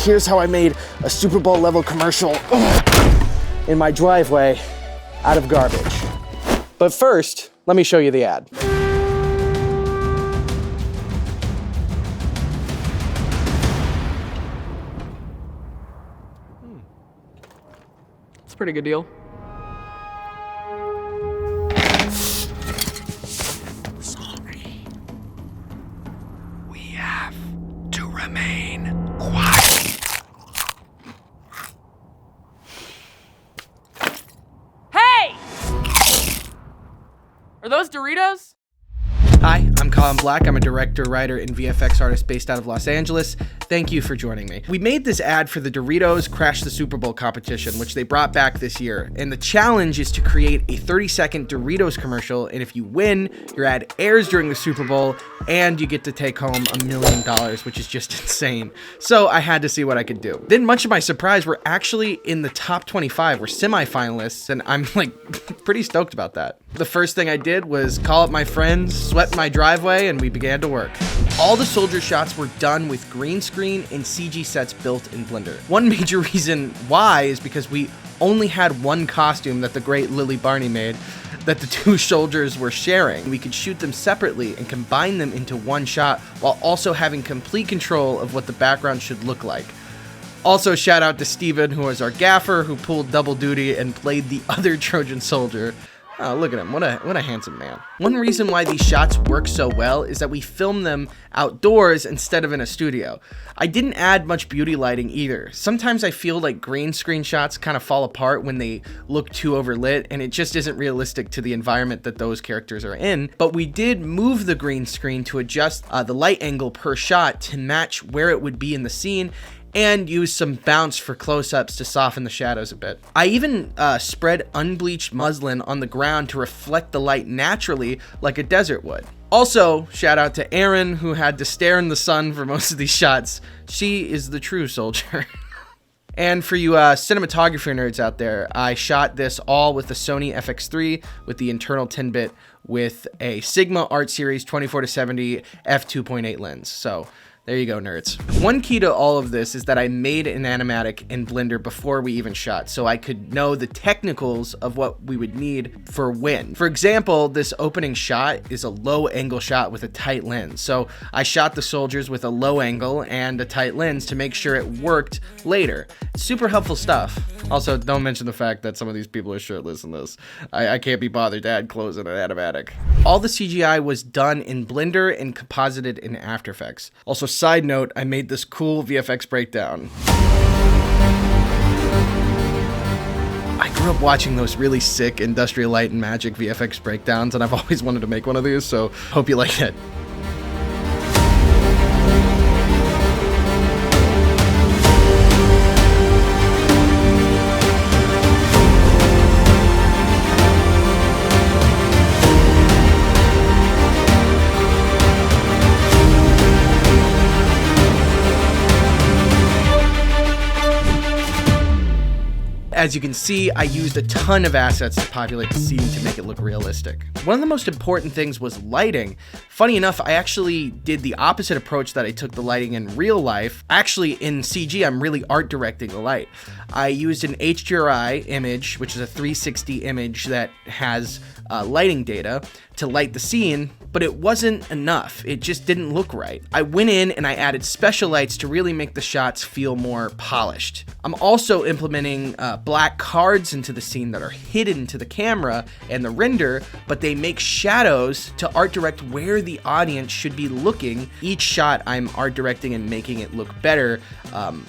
here's how I made a Super Bowl level commercial in my driveway out of garbage. But first, let me show you the ad. It's a pretty good deal. Sorry. We have to remain quiet. Hey! Are those Doritos? Hi, I'm Colin Black. I'm a director, writer, and VFX artist based out of Los Angeles. Thank you for joining me. We made this ad for the Doritos Crash the Super Bowl competition, which they brought back this year. And the challenge is to create a 30-second Doritos commercial. And if you win, your ad airs during the Super Bowl and you get to take home $1 million, which is just insane. So I had to see what I could do. Then, much of my surprise, we're actually in the top 25. We're semifinalists, and I'm like pretty stoked about that. The first thing I did was call up my friends, swept my driveway, and we began to work. All the soldier shots were done with green screen and CG sets built in Blender. One major reason why is because we only had one costume that the great Lily Barney made that the two soldiers were sharing. We could shoot them separately and combine them into one shot while also having complete control of what the background should look like. Also, shout out to Steven, who was our gaffer, who pulled double duty and played the other Trojan soldier. Oh, look at him. What a handsome man. One reason why these shots work so well is that we film them outdoors instead of in a studio. I didn't add much beauty lighting either. Sometimes I feel like green screen shots kind of fall apart when they look too overlit, and it just isn't realistic to the environment that those characters are in. But we did move the green screen to adjust the light angle per shot to match where it would be in the scene, and use some bounce for close-ups to soften the shadows a bit. I even spread unbleached muslin on the ground to reflect the light naturally like a desert would. Also, shout out to Erin, who had to stare in the sun for most of these shots. She is the true soldier. And for you cinematography nerds out there, I shot this all with the Sony FX3 with the internal 10-bit with a Sigma Art Series 24-70 f2.8 lens. So there you go, nerds. One key to all of this is that I made an animatic in Blender before we even shot, so I could know the technicals of what we would need for when. For example, this opening shot is a low angle shot with a tight lens. So I shot the soldiers with a low angle and a tight lens to make sure it worked later. Super helpful stuff. Also, don't mention the fact that some of these people are shirtless in this. I can't be bothered to add clothes in an animatic. All the CGI was done in Blender and composited in After Effects. Also, side note, I made this cool VFX breakdown. I grew up watching those really sick Industrial Light and Magic VFX breakdowns, and I've always wanted to make one of these, so hope you like it. As you can see, I used a ton of assets to populate the scene to make it look realistic. One of the most important things was lighting. Funny enough, I actually did the opposite approach that I took the lighting in real life. Actually, in CG, I'm really art directing the light. I used an HDRI image, which is a 360 image that has lighting data to light the scene, but it wasn't enough. It just didn't look right. I went in and I added special lights to really make the shots feel more polished. I'm also implementing black cards into the scene that are hidden to the camera and the render, but they make shadows to art direct where the audience should be looking. Each shot I'm art directing and making it look better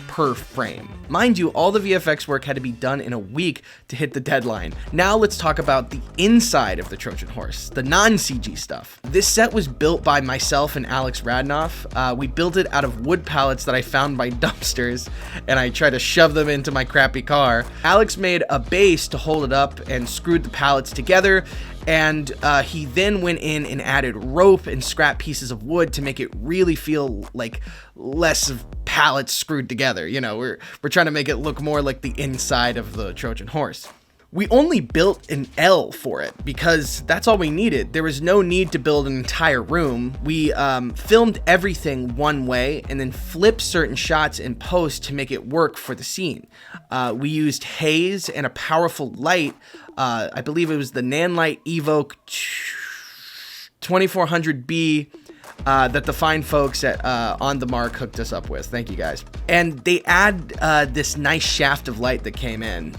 per frame. Mind you, all the VFX work had to be done in a week to hit the deadline. Now let's talk about the inside of the Trojan Horse, the non-CG stuff. This set was built by myself and Alex Radnoff. We built it out of wood pallets that I found by dumpsters, and I tried to shove them into my crappy car. Alex made a base to hold it up and screwed the pallets together, and he then went in and added rope and scrap pieces of wood to make it really feel like less of pallets screwed together. You know, we're trying to make it look more like the inside of the Trojan Horse. We only built an L for it because that's all we needed. There was no need to build an entire room. We filmed everything one way and then flipped certain shots in post to make it work for the scene. We used haze and a powerful light. I believe it was the Nanlite Evoke 2400B that the fine folks at On The Mark hooked us up with. Thank you guys. And they add this nice shaft of light that came in.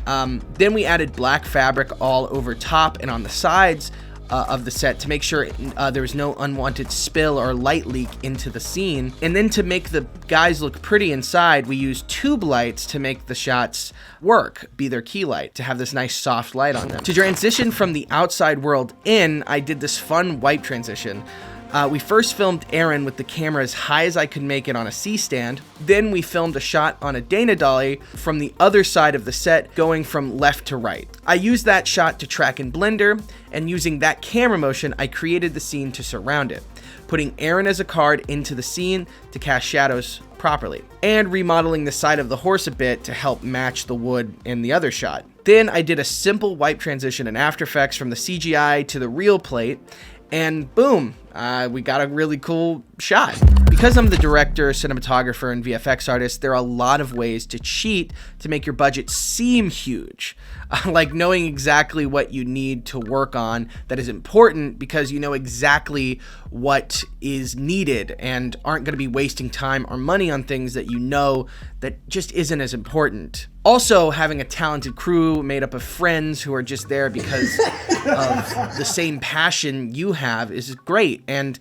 Then we added black fabric all over top and on the sides of the set to make sure there was no unwanted spill or light leak into the scene. And then to make the guys look pretty inside, we used tube lights to make the shots work, be their key light, to have this nice soft light on them. To transition from the outside world in, I did this fun wipe transition. We first filmed Aaron with the camera as high as I could make it on a C-stand. Then we filmed a shot on a Dana dolly from the other side of the set, going from left to right. I used that shot to track in Blender, and using that camera motion, I created the scene to surround it, putting Aaron as a card into the scene to cast shadows properly, and remodeling the side of the horse a bit to help match the wood in the other shot. Then I did a simple wipe transition in After Effects from the CGI to the real plate, and boom, we got a really cool shot. Because I'm the director, cinematographer, and VFX artist, there are a lot of ways to cheat to make your budget seem huge. Like knowing exactly what you need to work on that is important because you know exactly what is needed and aren't going to be wasting time or money on things that you know that just isn't as important. Also, having a talented crew made up of friends who are just there because of the same passion you have is great. And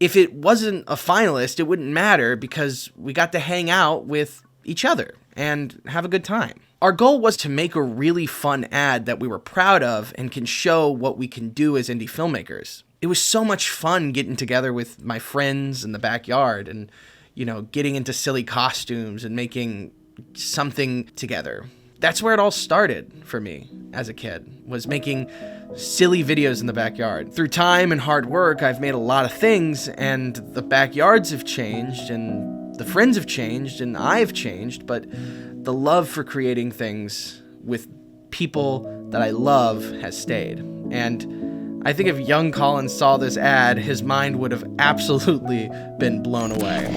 if it wasn't a finalist, it wouldn't matter because we got to hang out with each other and have a good time. Our goal was to make a really fun ad that we were proud of and can show what we can do as indie filmmakers. It was so much fun getting together with my friends in the backyard and, you know, getting into silly costumes and making something together. That's where it all started for me as a kid, was making silly videos in the backyard. Through time and hard work, I've made a lot of things, and the backyards have changed, and the friends have changed, and I've changed, but the love for creating things with people that I love has stayed. And I think if young Colin saw this ad, his mind would have absolutely been blown away.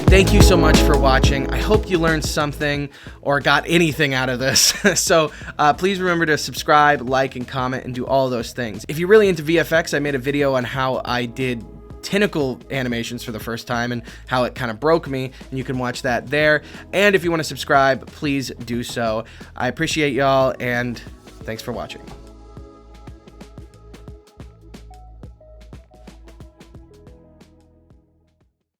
Thank you so much for watching. I hope you learned something or got anything out of this. So please remember to subscribe, like, and comment, and do all those things. If you're really into VFX, I made a video on how I did tentacle animations for the first time and how it kind of broke me, and you can watch that there. And if you want to subscribe, please do so. I appreciate y'all, and thanks for watching.